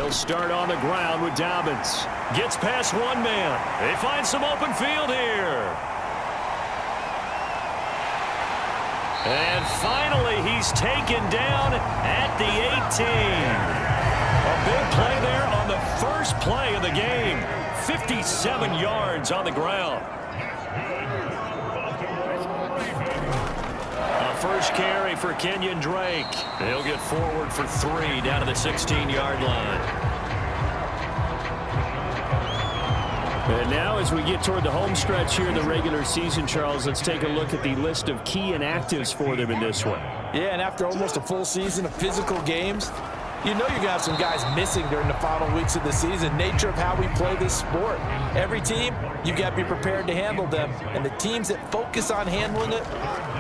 They'll start on the ground with Dobbins. Gets past one man. They find some open field here. And finally, he's taken down at the 18. A big play there on the first play of the game. 57 yards on the ground. A first carry for Kenyon Drake. He'll get forward for 3 down to the 16-yard line. And now as we get toward the home stretch here in the regular season, Charles, let's take a look at the list of key inactives for them in this one. Yeah, and after almost a full season of physical games, you know you're going to have some guys missing during the final weeks of the season. Nature of how we play this sport. Every team, you've got to be prepared to handle them. And the teams that focus on handling it,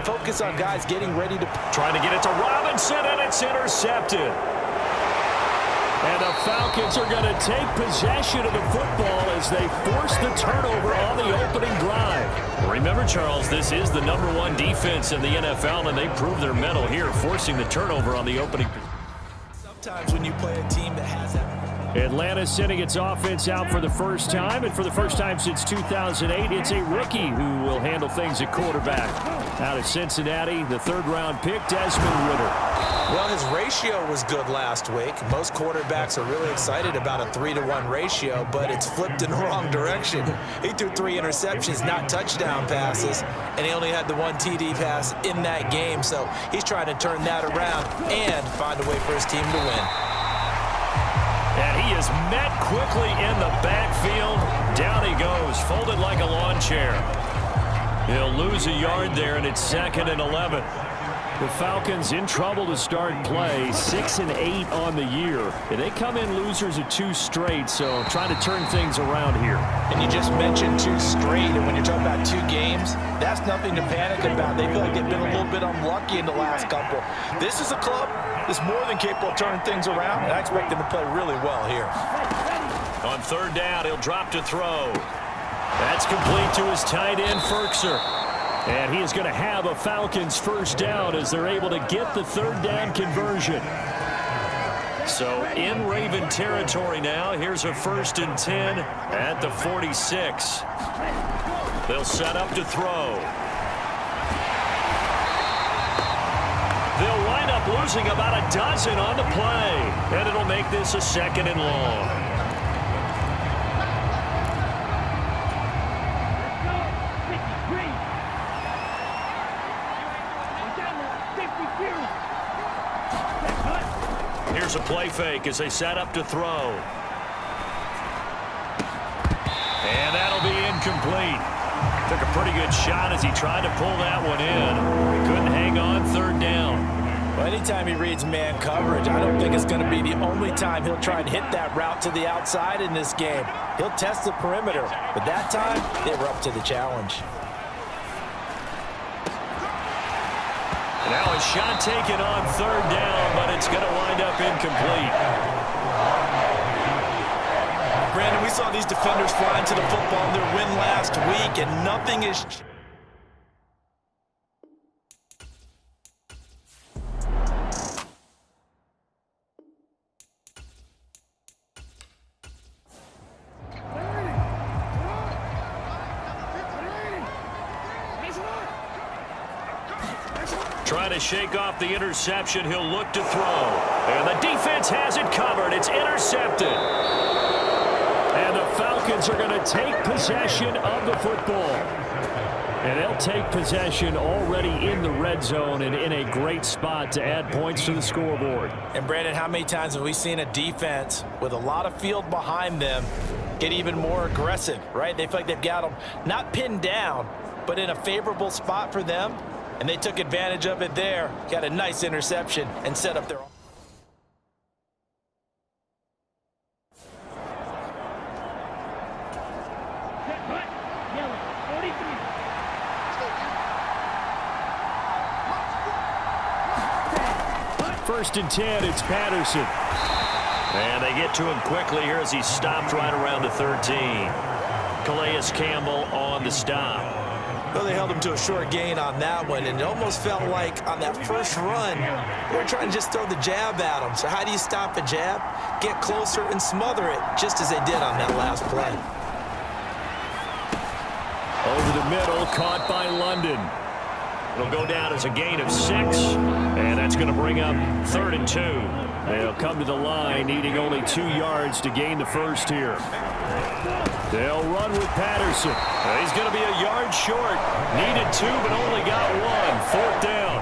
focus on guys getting ready to... Trying to get it to Robinson, and it's intercepted. And the Falcons are going to take possession of the football as they force the turnover on the opening drive. Remember, Charles, this is the #1 defense in the NFL, and they prove their mettle here, forcing the turnover on the opening. Sometimes when you play a team that has that. Atlanta sending its offense out for the first time, and for the first time since 2008, it's a rookie who will handle things at quarterback. Out of Cincinnati, the third-round pick, Desmond Ridder. Well, his ratio was good last week. Most quarterbacks are really excited about a 3-to-1 ratio, but it's flipped in the wrong direction. He threw 3 interceptions, not touchdown passes, and he only had the 1 TD pass in that game. So he's trying to turn that around and find a way for his team to win. And he is met quickly in the backfield. Down he goes, folded like a lawn chair. He'll lose a yard there, and it's 2nd and 11. The Falcons in trouble to start play, 6-8 on the year. And they come in losers of 2 straight, so trying to turn things around here. And you just mentioned 2 straight, and when you're talking about 2 games, that's nothing to panic about. They feel like they've been a little bit unlucky in the last couple. This is a club that's more than capable of turning things around, and I expect them to play really well here. On 3rd down, he'll drop to throw. That's complete to his tight end, Ferkser. And he is going to have a Falcons first down as they're able to get the 3rd down conversion. So in Raven territory now, here's a 1st and 10 at the 46. They'll set up to throw. They'll wind up losing about a dozen on the play. And it'll make this a 2nd and long. Here's a play fake as they set up to throw. And that'll be incomplete. Took a pretty good shot as he tried to pull that one in. Couldn't hang on 3rd down. Well, anytime he reads man coverage, I don't think it's going to be the only time he'll try and hit that route to the outside in this game. He'll test the perimeter, but that time they were up to the challenge. Now a shot taken on 3rd down, but it's going to wind up incomplete. Brandon, we saw these defenders flying to the football in their win last week, and nothing is... Trying to shake off the interception. He'll look to throw. And the defense has it covered. It's intercepted. And the Falcons are going to take possession of the football. And they'll take possession already in the red zone and in a great spot to add points to the scoreboard. And Brandon, how many times have we seen a defense with a lot of field behind them get even more aggressive, right? They feel like they've got them not pinned down, but in a favorable spot for them. And they took advantage of it there, got a nice interception, and set up their own. First and 10, it's Patterson. And they get to him quickly here as he stopped right around the 13. Calais Campbell on the stop. Well, they held him to a short gain on that one, and it almost felt like on that first run, they were trying to just throw the jab at him. So how do you stop a jab? Get closer and smother it, just as they did on that last play. Over the middle, caught by London. It'll go down as a gain of 6, and that's going to bring up 3rd and 2. They'll come to the line, needing only 2 yards to gain the first here. They'll run with Patterson. He's going to be a yard short. Needed 2, but only got 1. 4th down.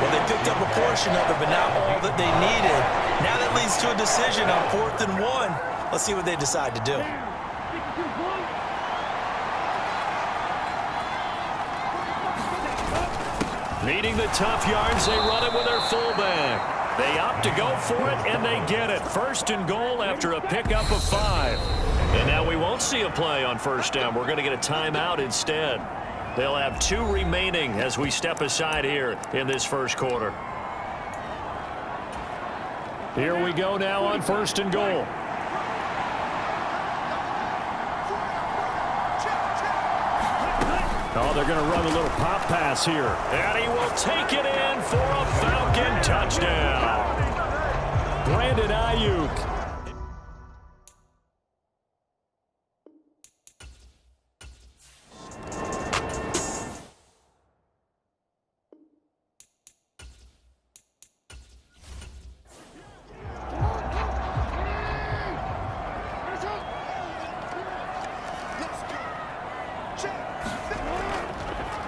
Well, they picked up a portion of it, but not all that they needed. Now that leads to a decision on 4th and 1. Let's see what they decide to do. Needing the tough yards, they run it with their fullback. They opt to go for it, and they get it. 1st and goal after a pickup of 5. And now we won't see a play on 1st down. We're going to get a timeout instead. They'll have 2 remaining as we step aside here in this first quarter. Here we go now on 1st and goal. Oh, they're going to run a little pop pass here. And he will take it in for a Falcon touchdown. Brandon Ayuk.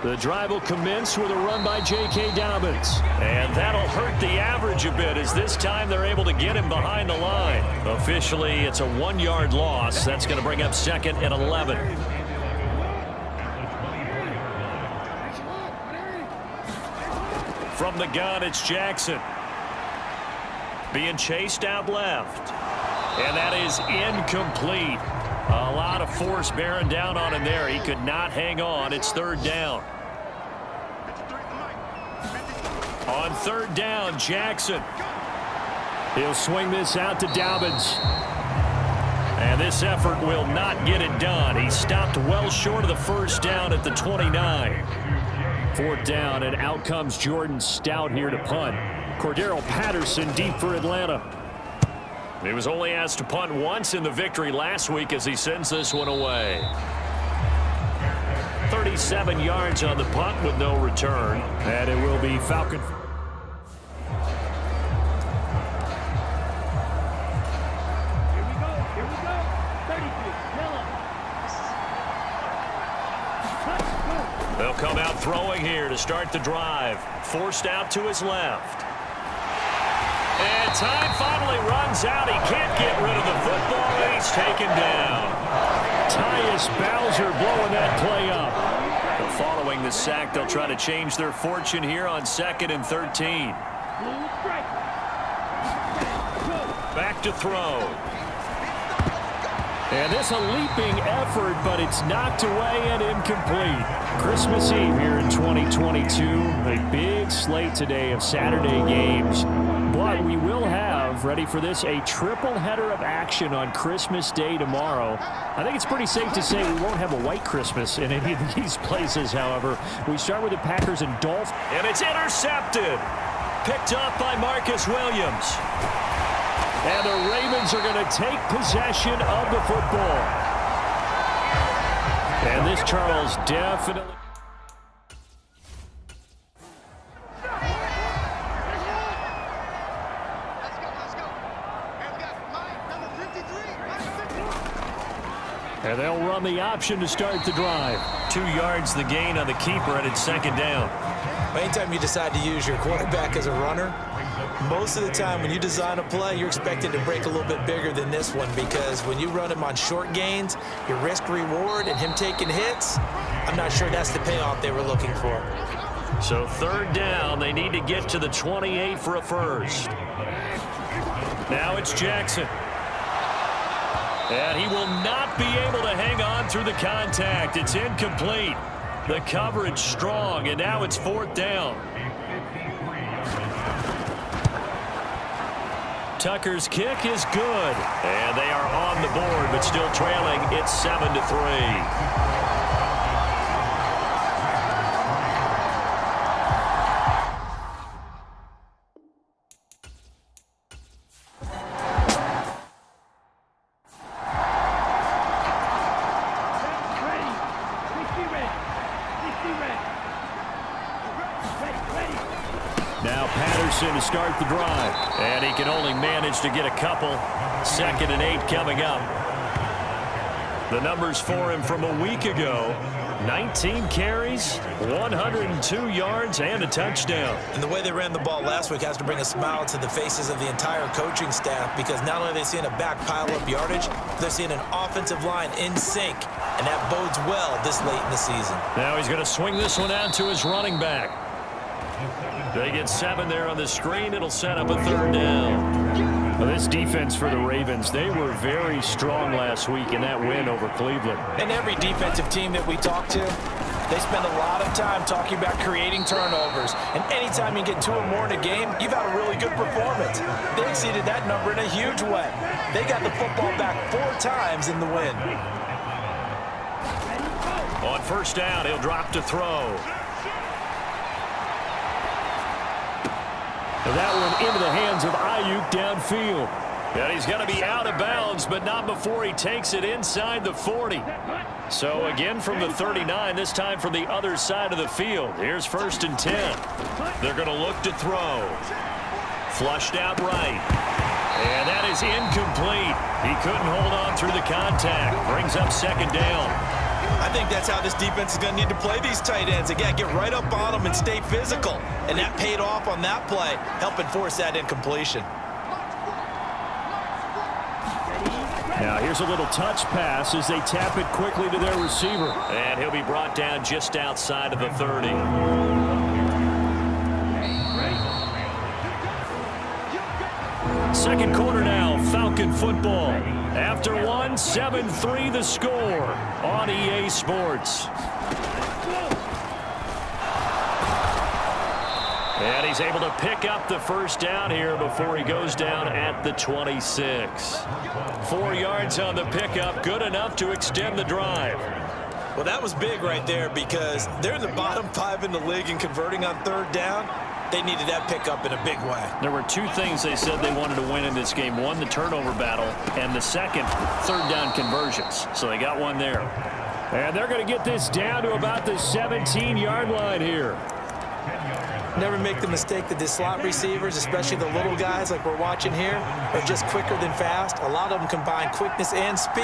The drive will commence with a run by J.K. Dobbins. And that'll hurt the average a bit as this time they're able to get him behind the line. Officially, it's a 1-yard loss. That's going to bring up 2nd and 11. From the gun, it's Jackson. Being chased out left. And that is incomplete. A lot of force bearing down on him there. He could not hang on. It's 3rd down. On 3rd down, Jackson. He'll swing this out to Dobbins. And this effort will not get it done. He stopped well short of the 1st down at the 29. 4th down, and out comes Jordan Stout here to punt. Cordero Patterson deep for Atlanta. He was only asked to punt once in the victory last week as he sends this one away. 37 yards on the punt with no return. And it will be Falcon. They'll come out throwing here to start the drive. Forced out to his left. And time finally runs out. He can't get rid of the football, and he's taken down. Tyus Bowser blowing that play up. But following the sack, they'll try to change their fortune here on 2nd and 13. Back to throw. And this a leaping effort, but it's knocked away and incomplete. Christmas Eve here in 2022. A big slate today of Saturday games. But we will have, ready for this, a triple header of action on Christmas Day tomorrow. I think it's pretty safe to say we won't have a white Christmas in any of these places, however. We start with the Packers and Dolphins. And it's intercepted. Picked up by Marcus Williams. And the Ravens are going to take possession of the football. And this Charles definitely... And they'll run the option to start the drive. 2 yards the gain on the keeper, and it's 2nd down. Anytime you decide to use your quarterback as a runner, most of the time when you design a play, you're expected to break a little bit bigger than this one, because when you run him on short gains, your risk reward and him taking hits, I'm not sure that's the payoff they were looking for. So 3rd down, they need to get to the 28 for a first. Now it's Jackson. And he will not be able to hang on through the contact. It's incomplete. The coverage strong, and now it's 4th down. Tucker's kick is good. And they are on the board, but still trailing. It's 7-3. Now Patterson to start the drive. And he can only manage to get a couple. 2nd and 8 coming up. The numbers for him from a week ago. 19 carries, 102 yards, and a touchdown. And the way they ran the ball last week has to bring a smile to the faces of the entire coaching staff, because not only are they seeing a back pile up yardage, they're seeing an offensive line in sync, and that bodes well this late in the season. Now he's going to swing this one out to his running back. They get 7 there on the screen. It'll set up a 3rd down. Well, this defense for the Ravens, they were very strong last week in that win over Cleveland. And every defensive team that we talk to, they spend a lot of time talking about creating turnovers. And anytime you get 2 or more in a game, you've had a really good performance. They exceeded that number in a huge way. They got the football back 4 times in the win. On 1st down, he'll drop to throw. That one into the hands of Ayuk downfield. And he's going to be out of bounds, but not before he takes it inside the 40. So again from the 39, this time from the other side of the field. Here's 1st and 10. They're going to look to throw. Flushed out right. And that is incomplete. He couldn't hold on through the contact. Brings up 2nd down. I think that's how this defense is going to need to play these tight ends. Again, get right up on them and stay physical. And that paid off on that play, helping force that incompletion. Now here's a little touch pass as they tap it quickly to their receiver. And he'll be brought down just outside of the 30. Second quarter now, Falcon football. After one, 7-3 the score on EA Sports. And he's able to pick up the 1st down here before he goes down at the 26. 4 yards on the pickup, good enough to extend the drive. Well, that was big right there, because they're in the bottom 5 in the league in converting on 3rd down. They needed that pickup in a big way. There were 2 things they said they wanted to win in this game. One, the turnover battle, and the second, 3rd down conversions. So they got one there. And they're going to get this down to about the 17-yard line here. Never make the mistake that the slot receivers, especially the little guys like we're watching here, are just quicker than fast. A lot of them combine quickness and speed,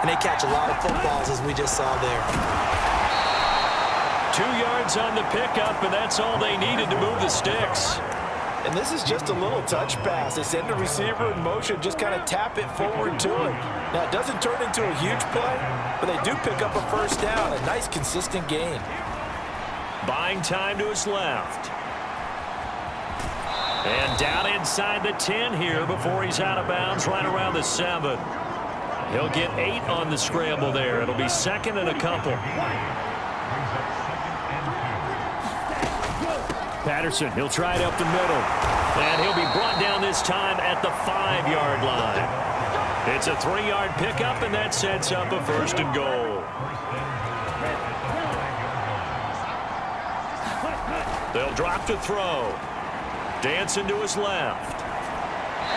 and they catch a lot of footballs, as we just saw there. 2 yards on the pickup, and that's all they needed to move the sticks. And this is just a little touch pass. They send the receiver in motion, just kind of tap it forward to him. Now, it doesn't turn into a huge play, but they do pick up a 1st down, a nice, consistent gain. Buying time to his left. And down inside the 10 here before he's out of bounds, right around the 7. He'll get 8 on the scramble there. It'll be 2nd and a couple. Patterson, he'll try it up the middle. And he'll be brought down this time at the 5-yard line. It's a 3-yard pickup, and that sets up a 1st and goal. They'll drop to throw. Dancing to his left.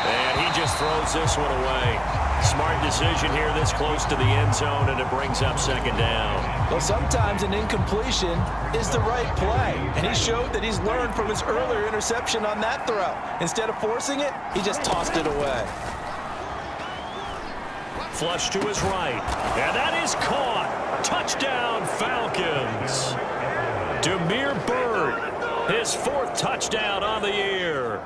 And he just throws this one away. Smart decision here this close to the end zone, and it brings up 2nd down. Well, sometimes an incompletion is the right play, and he showed that he's learned from his earlier interception on that throw. Instead of forcing it, he just tossed it away. Flush to his right, and that is caught. Touchdown, Falcons. Damiere Byrd, his 4th touchdown on the year.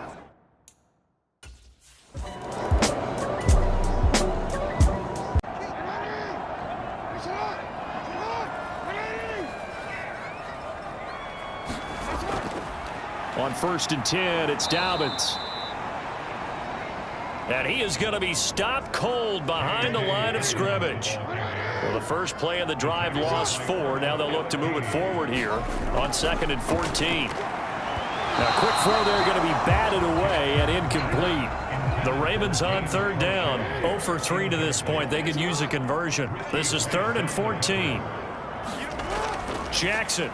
On 1st and 10, it's Dobbins. And he is going to be stopped cold behind the line of scrimmage. Well, the first play of the drive lost 4. Now they'll look to move it forward here on 2nd and 14. Now, a quick throw there going to be batted away and incomplete. The Ravens on 3rd down. 0 for 3 to this point. They could use a conversion. This is 3rd and 14. Jackson.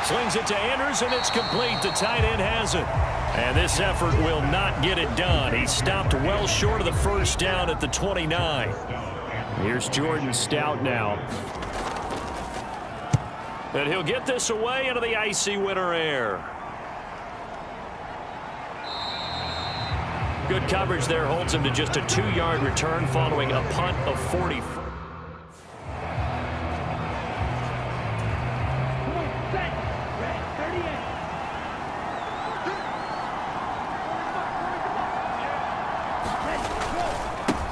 Slings it to Andrews, and it's complete. The tight end has it. And this effort will not get it done. He stopped well short of the 1st down at the 29. Here's Jordan Stout now. And he'll get this away into the icy winter air. Good coverage there holds him to just a 2-yard return following a punt of 40.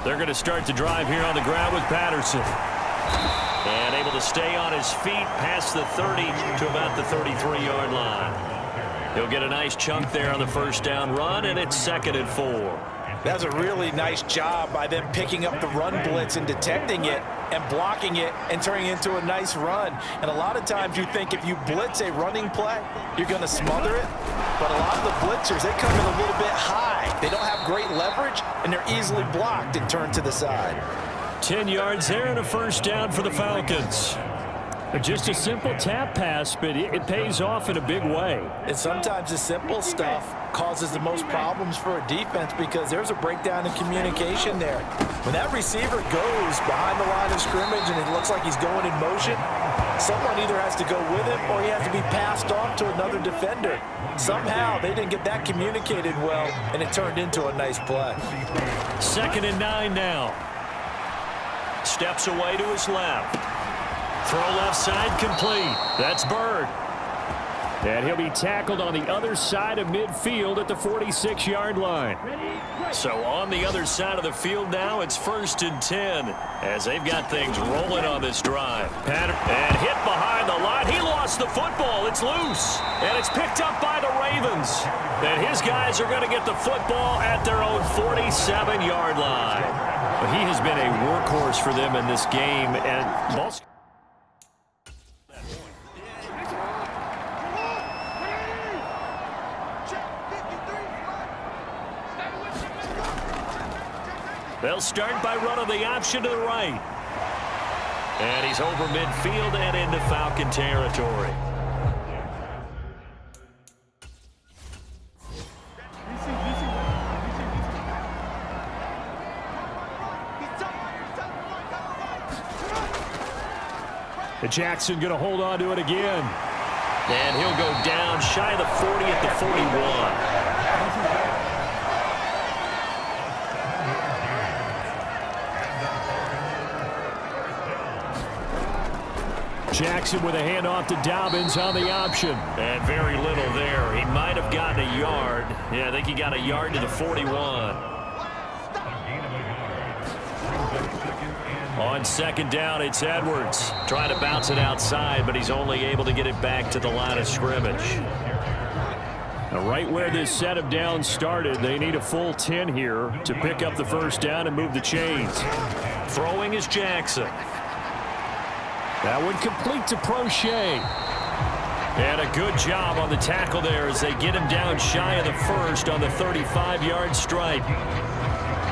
They're going to start the drive here on the ground with Patterson. And able to stay on his feet past the 30 to about the 33-yard line. He'll get a nice chunk there on the first down run, and it's 2nd and 4. That's a really nice job by them picking up the run blitz and detecting it and blocking it and turning it into a nice run. And a lot of times you think if you blitz a running play, you're going to smother it. But a lot of the blitzers, they come in a little bit high. They don't have great leverage, and they're easily blocked and turned to the side. 10 yards there and a first down for the Falcons. Just a simple tap pass, but it pays off in a big way. And sometimes the simple stuff causes the most problems for a defense because there's a breakdown in communication there. When that receiver goes behind the line of scrimmage and it looks like he's going in motion, someone either has to go with him or he has to be passed off to another defender. Somehow they didn't get that communicated well, and it turned into a nice play. 2nd and 9 now. Steps away to his left. Throw left side complete. That's Bird. And he'll be tackled on the other side of midfield at the 46-yard line. So on the other side of the field now, it's 1st and 10 as they've got things rolling on this drive. And hit behind the line. He lost the football. It's loose. And it's picked up by the Ravens. And his guys are going to get the football at their own 47-yard line. But he has been a workhorse for them in this game. And Boston. They'll start by running the option to the right. And he's over midfield and into Falcon territory. Jackson going to hold on to it again. And he'll go down shy of the 40 at the 41. Jackson with a handoff to Dobbins on the option. And very little there. He might have gotten a yard. Yeah, I think he got a yard to the 41. On 2nd down, it's Edwards. Trying to bounce it outside, but he's only able to get it back to the line of scrimmage. Now, right where this set of downs started, they need a full 10 here to pick up the first down and move the chains. Throwing is Jackson. That one complete to Prochet. And a good job on the tackle there as they get him down shy of the first on the 35-yard stripe.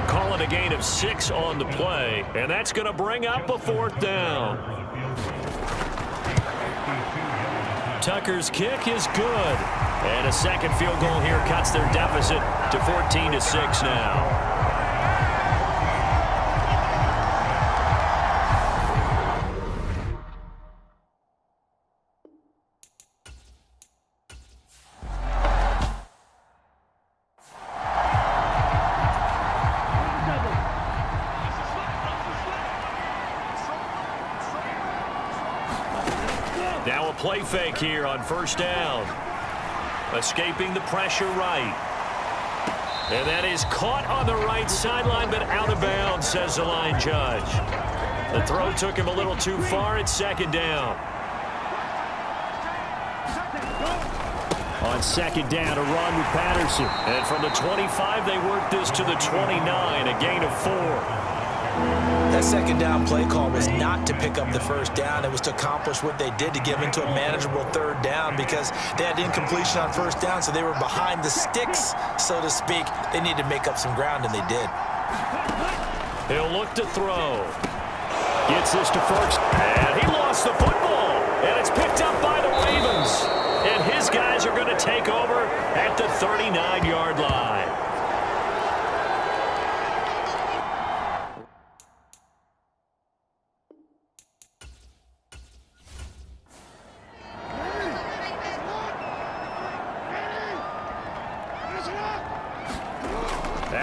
Call it a gain of 6 on the play, and that's going to bring up a 4th down. Tucker's kick is good. And a second field goal here cuts their deficit to 14-6 now. Now a play fake here on 1st down. Escaping the pressure right. And that is caught on the right sideline, but out of bounds, says the line judge. The throw took him a little too far. It's 2nd down. On 2nd down, a run with Patterson. And from the 25, they work this to the 29, a gain of 4. That 2nd down play call was not to pick up the first down. It was to accomplish what they did to get them into a manageable 3rd down because they had incompletion on 1st down, so they were behind the sticks, so to speak. They needed to make up some ground, and they did. He'll look to throw. Gets this to Ferks, and he lost the football. And it's picked up by the Ravens. And his guys are going to take over at the 39-yard line.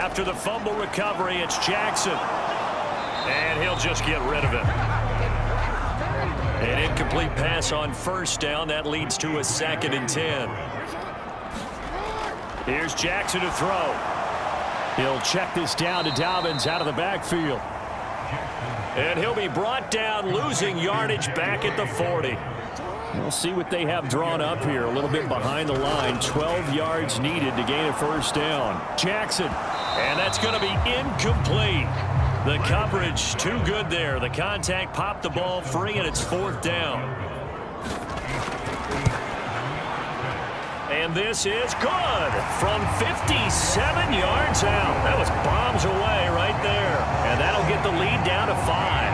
After the fumble recovery, it's Jackson. And he'll just get rid of it. An incomplete pass on first down. That leads to a 2nd and 10. Here's Jackson to throw. He'll check this down to Dobbins out of the backfield. And he'll be brought down, losing yardage back at the 40. We'll see what they have drawn up here. A little bit behind the line. 12 yards needed to gain a first down. Jackson. And that's going to be incomplete. The coverage too good there. The contact popped the ball free, and it's 4th down. And this is good from 57 yards out. That was bombs away right there. And that'll get the lead down to 5.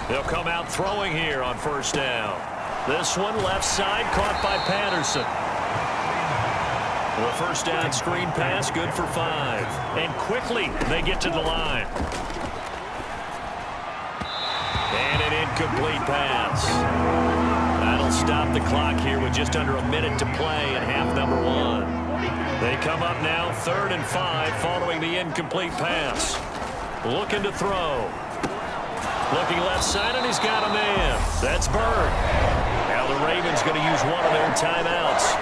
They'll come out throwing here on first down. This one left side caught by Patterson. The first down screen pass good for 5. And quickly they get to the line. And an incomplete pass. That'll stop the clock here with just under a minute to play in half number 1. They come up now 3rd and 5 following the incomplete pass. Looking to throw. Looking left side, and he's got a man. That's Bird. Now the Ravens going to use one of their timeouts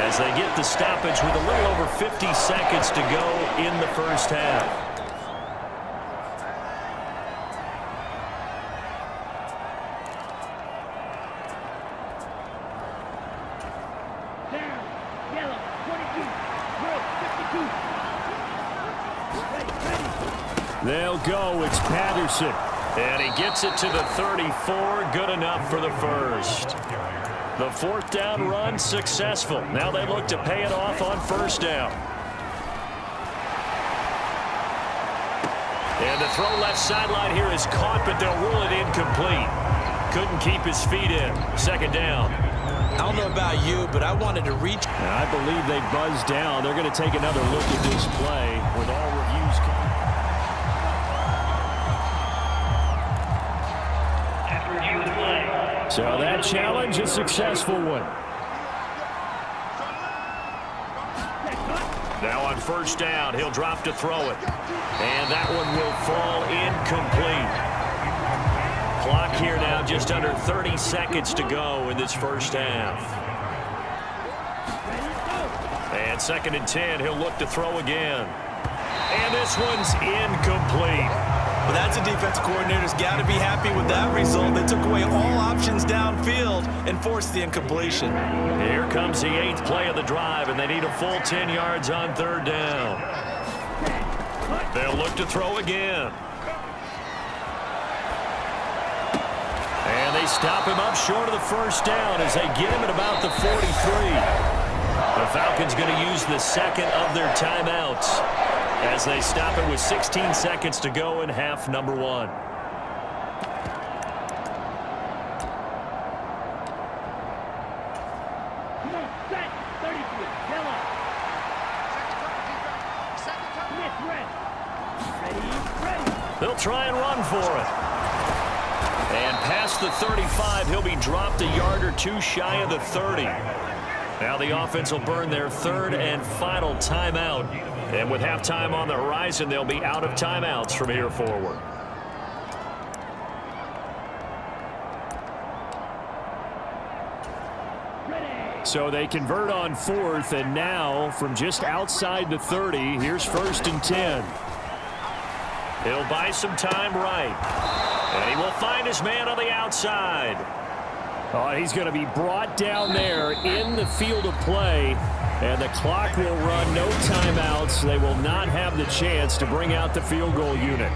as they get the stoppage with a little over 50 seconds to go in the first half. They'll go. It's Patterson. And he gets it to the 34. Good enough for the first. The 4th down run successful. Now they look to pay it off on first down. And the throw left sideline here is caught, but they'll rule it incomplete. Couldn't keep his feet in. 2nd down. I don't know about you, but I wanted to reach. And I believe they buzzed down. They're going to take another look at this play with all reviews coming. So that challenge, a successful one. Now on first down, he'll drop to throw it. And that one will fall incomplete. Clock here now just under 30 seconds to go in this first half. And 2nd and 10, he'll look to throw again. And this one's incomplete. Well, that's a defensive coordinator's got to be happy with that result. They took away all options downfield and forced the incompletion. Here comes the 8th play of the drive, and they need a full 10 yards on 3rd down. They'll look to throw again. And they stop him up short of the first down as they get him at about the 43. The Falcons going to use the 2nd of their timeouts as they stop it with 16 seconds to go in half number 1. They'll try and run for it. And past the 35, he'll be dropped a yard or 2 shy of the 30. Now the offense will burn their 3rd and final timeout. And with halftime on the horizon, they'll be out of timeouts from here forward. So they convert on 4th, and now from just outside the 30, here's 1st and 10. He'll buy some time right. And he will find his man on the outside. Oh, he's going to be brought down there in the field of play. And the clock will run, no timeouts. They will not have the chance to bring out the field goal unit.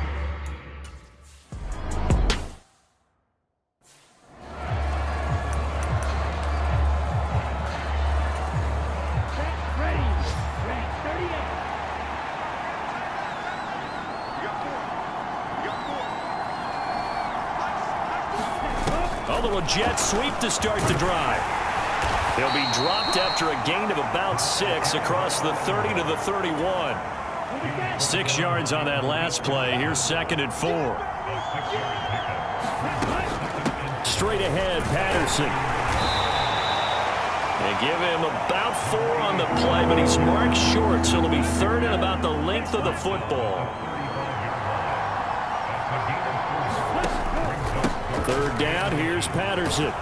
A little jet sweep to start the drive. He'll be dropped after a gain of about 6 across the 30 to the 31. 6 yards on that last play. Here's 2nd and 4. Straight ahead, Patterson. They give him about 4 on the play, but he's marked short, so it'll be 3rd and about the length of the football. 3rd down, here's Patterson.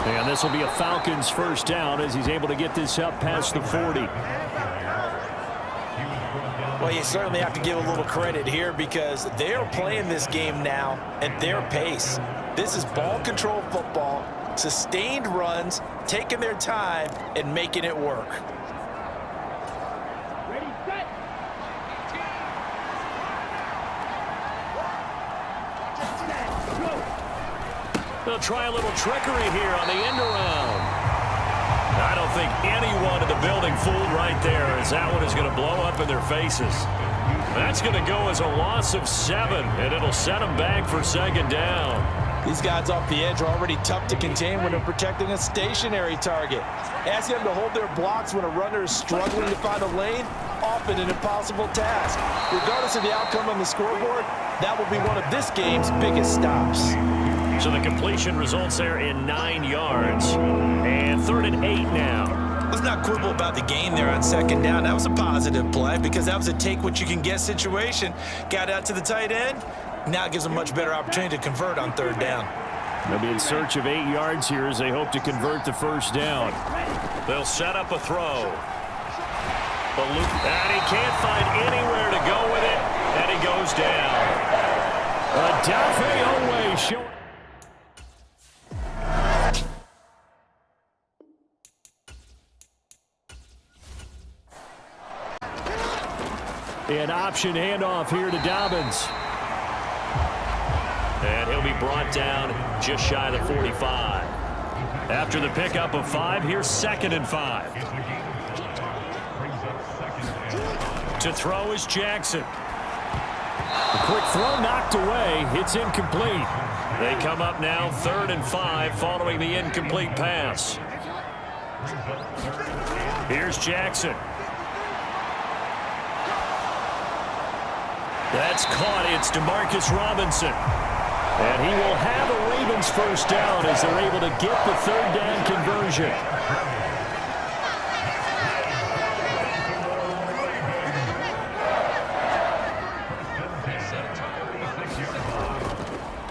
And this will be a Falcons 1st down as he's able to get this up past the 40. Well, you certainly have to give a little credit here because they're playing this game now at their pace. This is ball control football, sustained runs, taking their time and making it work. They'll try a little trickery here on the end around. I don't think anyone in the building fooled right there, as that one is going to blow up in their faces. That's going to go as a loss of 7, and it'll set them back for 2nd down. These guys off the edge are already tough to contain when they're protecting a stationary target. Asking them to hold their blocks when a runner is struggling to find a lane, often an impossible task. Regardless of the outcome on the scoreboard, that will be one of this game's biggest stops. So the completion results there in 9 yards. And 3rd and 8 now. Let's not quibble about the gain there on 2nd down. That was a positive play because that was a take-what-you-can-get situation. Got out to the tight end. Now it gives them a much better opportunity to convert on 3rd down. They'll be in search of 8 yards here as they hope to convert the 1st down. They'll set up a throw. And he can't find anywhere to go with it. And he goes down. Odafe Oweh showing. An option handoff here to Dobbins. And he'll be brought down just shy of the 45. After the pickup of 5, here's 2nd and 5. To throw is Jackson. A quick throw knocked away. It's incomplete. They come up now 3rd and 5 following the incomplete pass. Here's Jackson. That's caught. It's DeMarcus Robinson. And he will have a Ravens 1st down as they're able to get the 3rd down conversion.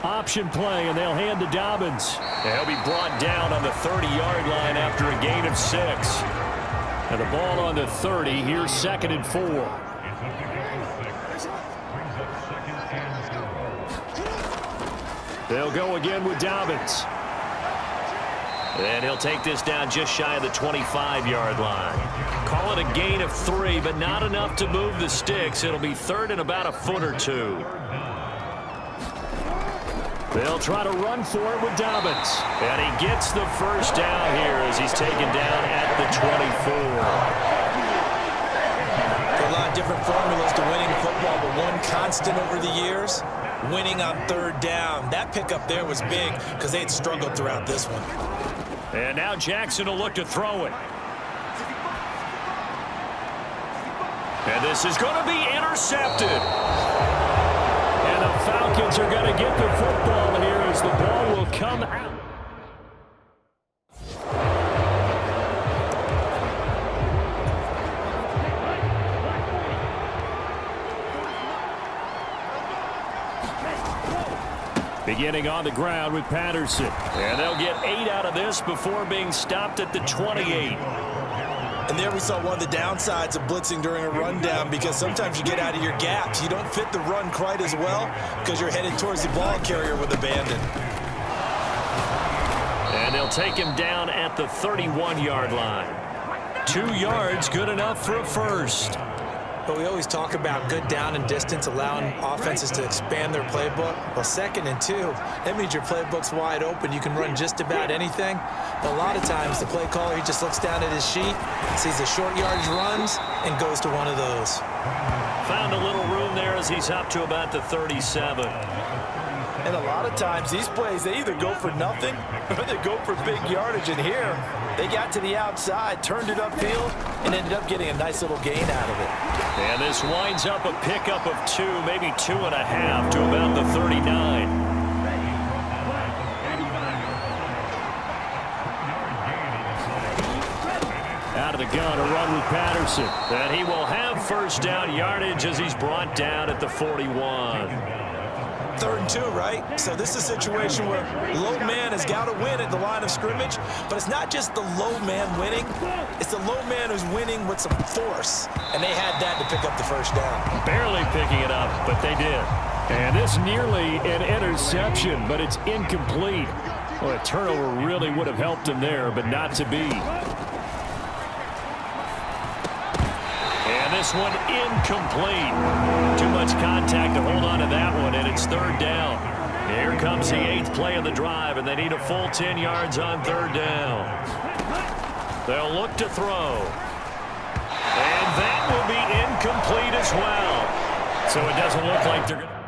Option play, and they'll hand to Dobbins. And he'll be brought down on the 30-yard line after a gain of 6. And the ball on the 30. Here's 2nd and 4. They'll go again with Dobbins. And he'll take this down just shy of the 25-yard line. Call it a gain of 3, but not enough to move the sticks. It'll be 3rd and about a foot or 2. They'll try to run for it with Dobbins. And he gets the 1st down here as he's taken down at the 24. There are a lot of different formulas to winning football, but one constant over the years, winning on 3rd down. That pickup there was big because they had struggled throughout this one. And now Jackson will look to throw it. And this is going to be intercepted. And the Falcons are going to get the football here as the ball will come out. Beginning on the ground with Patterson. And they'll get 8 out of this before being stopped at the 28. And there we saw one of the downsides of blitzing during a rundown because sometimes you get out of your gaps. You don't fit the run quite as well because you're headed towards the ball carrier with abandon. And they'll take him down at the 31-yard line. 2 yards, good enough for a 1st. But we always talk about good down and distance, allowing offenses to expand their playbook. Well, 2nd and 2, that means your playbook's wide open. You can run just about anything. But a lot of times, the play caller, he just looks down at his sheet, sees the short yardage runs, and goes to one of those. Found a little room there as he's up to about the 37. And a lot of times, these plays, they either go for nothing or they go for big yardage. And here, they got to the outside, turned it upfield, and ended up getting a nice little gain out of it. And this winds up a pickup of 2, maybe 2.5 to about the 39. Out of the gun, a run with Patterson. And he will have first down yardage as he's brought down at the 41. 3rd and 2, right? So this is a situation where low man has got to win at the line of scrimmage, but it's not just the low man winning. It's the low man who's winning with some force, and they had that to pick up the first down. Barely picking it up, but they did. And this nearly an interception, but it's incomplete. Well, a turnover really would have helped him there, but not to be. And this one incomplete. Too much contact to hold on to that one, and it's 3rd down. Here comes the 8th play of the drive, and they need a full 10 yards on 3rd down. They'll look to throw. And that will be incomplete as well. So it doesn't look like they're going to...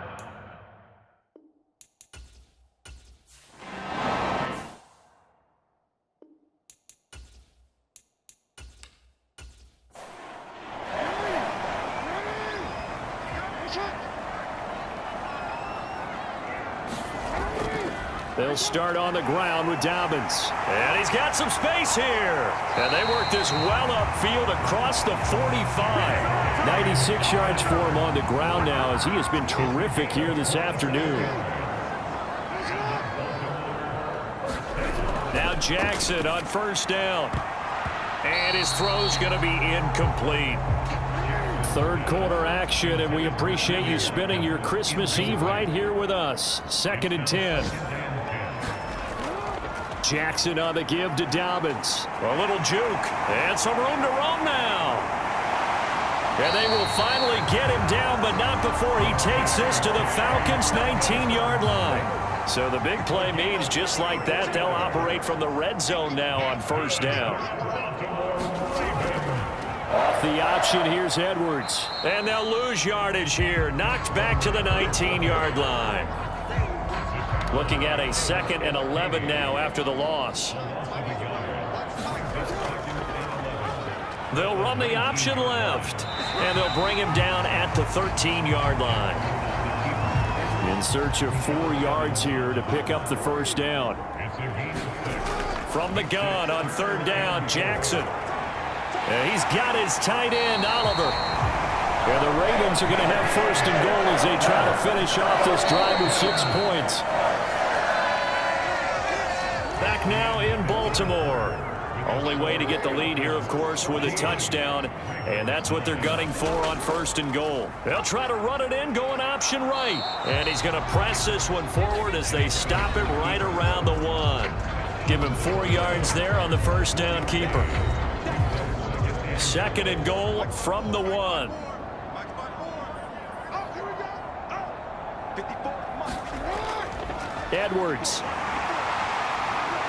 They'll start on the ground with Dobbins. And he's got some space here. And they work this well upfield across the 45. 96 yards for him on the ground now as he has been terrific here this afternoon. Now Jackson on first down. And his throw's going to be incomplete. 3rd quarter action, and we appreciate you spending your Christmas Eve right here with us. 2nd and 10. Jackson on the give to Dobbins. A little juke. And some room to roam now. And they will finally get him down, but not before he takes this to the Falcons' 19-yard line. So the big play means just like that, they'll operate from the red zone now on first down. Off the option, here's Edwards. And they'll lose yardage here. Knocked back to the 19-yard line. Looking at a 2nd and 11 now after the loss. They'll run the option left. And they'll bring him down at the 13-yard line. In search of 4 yards here to pick up the first down. From the gun on 3rd down, Jackson. He's got his tight end, Oliver. And the Ravens are going to have first and goal as they try to finish off this drive with 6 points. Back now in Baltimore. Only way to get the lead here, of course, with a touchdown. And that's what they're gunning for on first and goal. They'll try to run it in, going option right. And he's going to press this one forward as they stop it right around the 1. Give him 4 yards there on the first down keeper. 2nd and goal from the 1. Edwards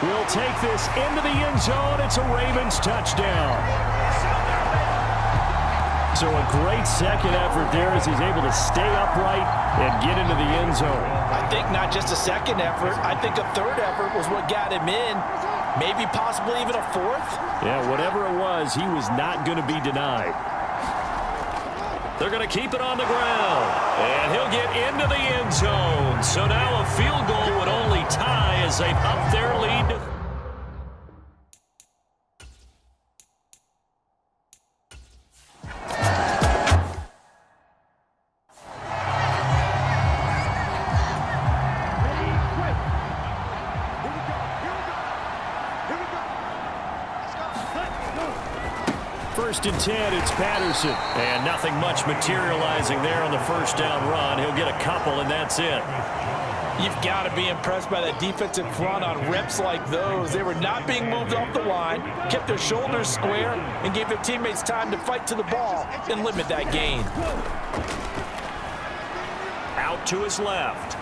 will take this into the end zone. It's a Ravens touchdown. So a great second effort there as he's able to stay upright and get into the end zone. I think not just a second effort. I think a 3rd effort was what got him in. Maybe possibly even a 4th. Yeah, whatever it was, he was not going to be denied. They're going to keep it on the ground. And he'll get into the end zone. So now a field goal would only tie as they up their lead. First and 10, it's Patterson. And nothing much materializing there on the first down run. He'll get a couple, and that's it. You've got to be impressed by that defensive front on reps like those. They were not being moved off the line, kept their shoulders square, and gave their teammates time to fight to the ball and limit that gain. Out to his left.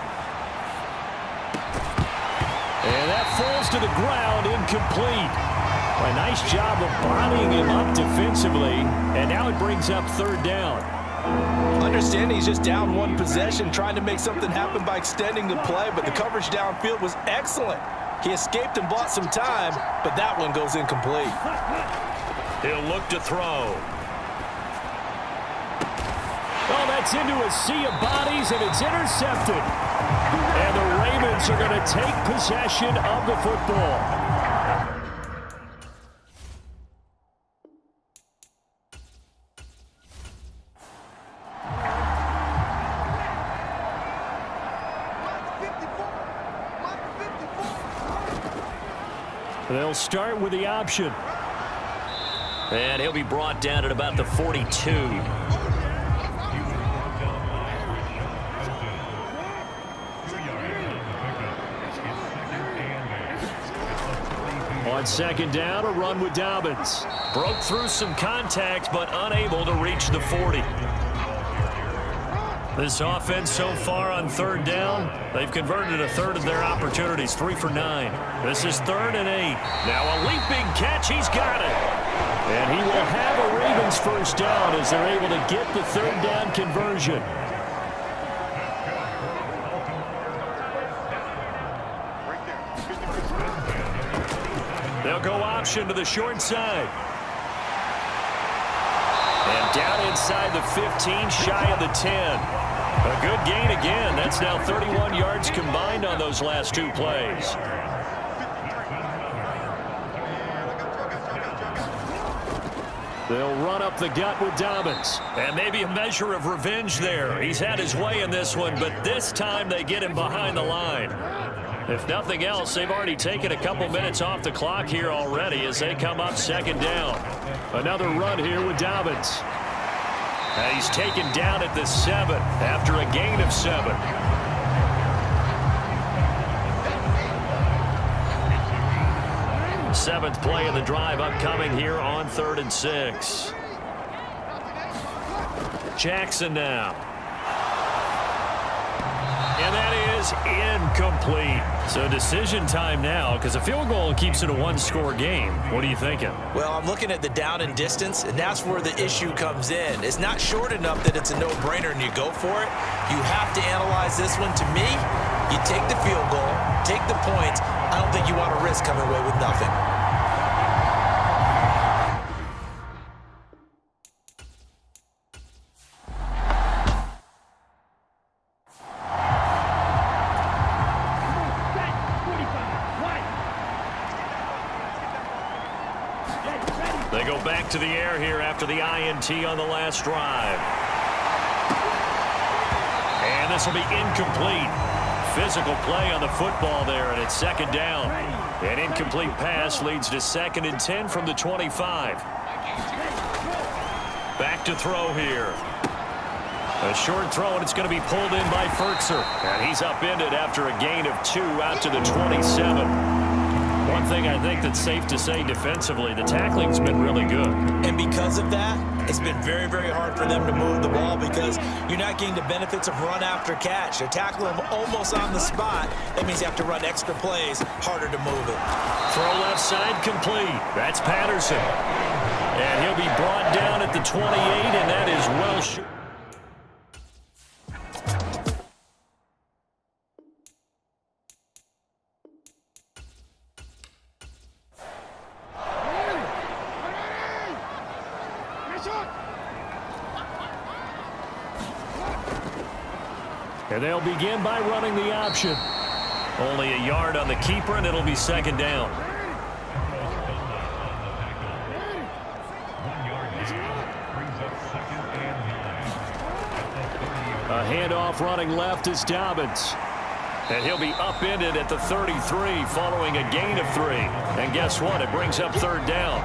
And that falls to the ground, incomplete. A nice job of bodying him up defensively, and now it brings up 3rd down. Understanding he's just down one possession, trying to make something happen by extending the play, but the coverage downfield was excellent. He escaped and bought some time, but that one goes incomplete. He'll look to throw. Oh, that's into a sea of bodies, and it's intercepted. And the Ravens are going to take possession of the football. They'll start with the option. And he'll be brought down at about the 42. On second down, a run with Dobbins. Broke through some contact, but unable to reach the 40. This offense so far on third down, they've converted a third of their opportunities, 3 for 9. This is 3rd and 8. Now a leaping catch, he's got it. And he will have a Ravens first down as they're able to get the third down conversion. They'll go option to the short side. And down inside the 15, shy of the 10. A good gain again. That's now 31 yards combined on those last 2 plays. They'll run up the gut with Dobbins. And maybe a measure of revenge there. He's had his way in this one, but this time they get him behind the line. If nothing else, they've already taken a couple minutes off the clock here already as they come up second down. Another run here with Dobbins. And he's taken down at the 7 after a gain of 7. Seventh play of the drive upcoming here on 3rd and 6. Jackson now. And that is incomplete. So decision time now because a field goal keeps it a one-score game. What are you thinking? Well, I'm looking at the down and distance, and that's where the issue comes in. It's not short enough that it's a no-brainer and you go for it. You have to analyze this one. To me, you take the field goal, take the points. I don't think you want to risk coming away with nothing. They go back to the air here after the INT on the last drive. And this will be incomplete. Physical play on the football there, and it's second down. An incomplete pass leads to 2nd and 10 from the 25. Back to throw here. A short throw, and it's going to be pulled in by Firkser. And he's upended after a gain of 2 out to the 27. One thing I think that's safe to say defensively, the tackling's been really good. And because of that, it's been very, very hard for them to move the ball because you're not getting the benefits of run after catch. They're tackling them almost on the spot. That means you have to run extra plays, harder to move it. Throw left side complete. That's Patterson. And he'll be brought down at the 28, and that is well short. And they'll begin by running the option. Only a yard on the keeper, and it'll be second down. A handoff running left is Dobbins. And he'll be upended at the 33 following a gain of 3. And guess what? It brings up third down.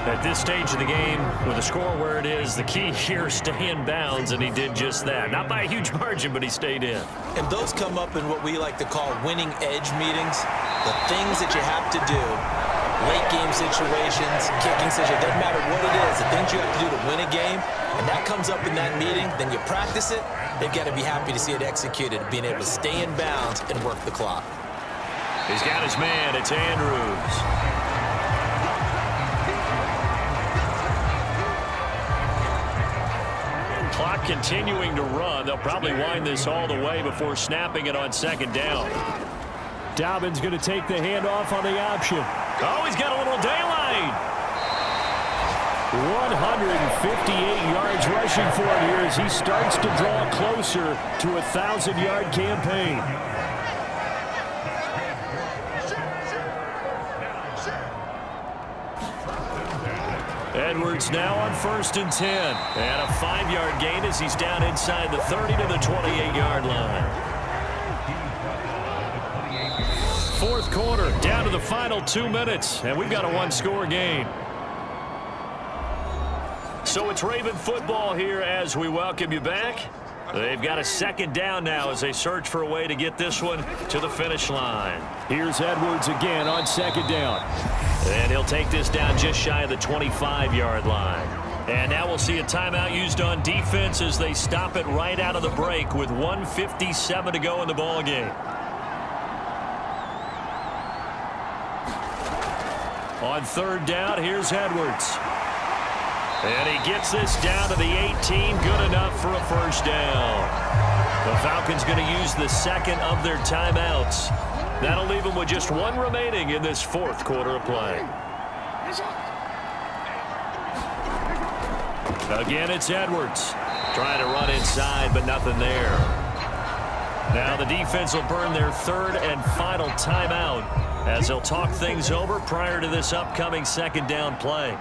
At this stage of the game, with the score where it is, the key here is stay in bounds, and he did just that. Not by a huge margin, but he stayed in. And those come up in what we like to call winning edge meetings. The things that you have to do, late game situations, kicking situations, doesn't matter what it is, the things you have to do to win a game, and that comes up in that meeting, then you practice it. They've got to be happy to see it executed, being able to stay in bounds and work the clock. He's got his man. It's Andrews. clock continuing to run. They'll probably wind this all the way before snapping it on second down. Dobbins going to take the handoff on the option. Oh, he's got a little daylight. 158 yards rushing for him here as he starts to draw closer to a 1,000-yard campaign. Edwards now on 1st and 10. And a 5-yard gain as he's down inside the 30 to the 28-yard line. Fourth quarter, down to the final 2 minutes, and we've got a one-score game. So it's Raven football here as we welcome you back. They've got a second down now as they search for a way to get this one to the finish line. Here's Edwards again on second down. And he'll take this down just shy of the 25-yard line. And now we'll see a timeout used on defense as they stop it right out of the break with 1:57 to go in the ballgame. On third down, here's Edwards. And he gets this down to the 18, good enough for a first down. The Falcons going to use the second of their timeouts. That'll leave them with just one remaining in this fourth quarter of play. Again, it's Edwards. Trying to run inside, but nothing there. Now the defense will burn their third and final timeout as they'll talk things over prior to this upcoming second down play.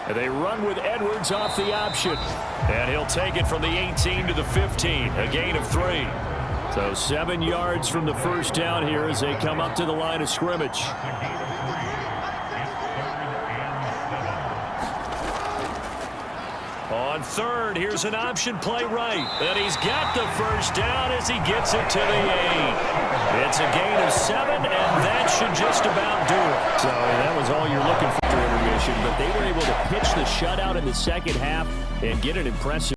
And they run with Edwards off the option. And he'll take it from the 18 to the 15, a gain of 3. So 7 yards from the first down here as they come up to the line of scrimmage. On third, here's an option play right. And he's got the first down as he gets it to the 8. It's a gain of 7, and that should just about do it. So that was all you're looking for, intermission, but they were able to pitch the shutout in the second half and get an impressive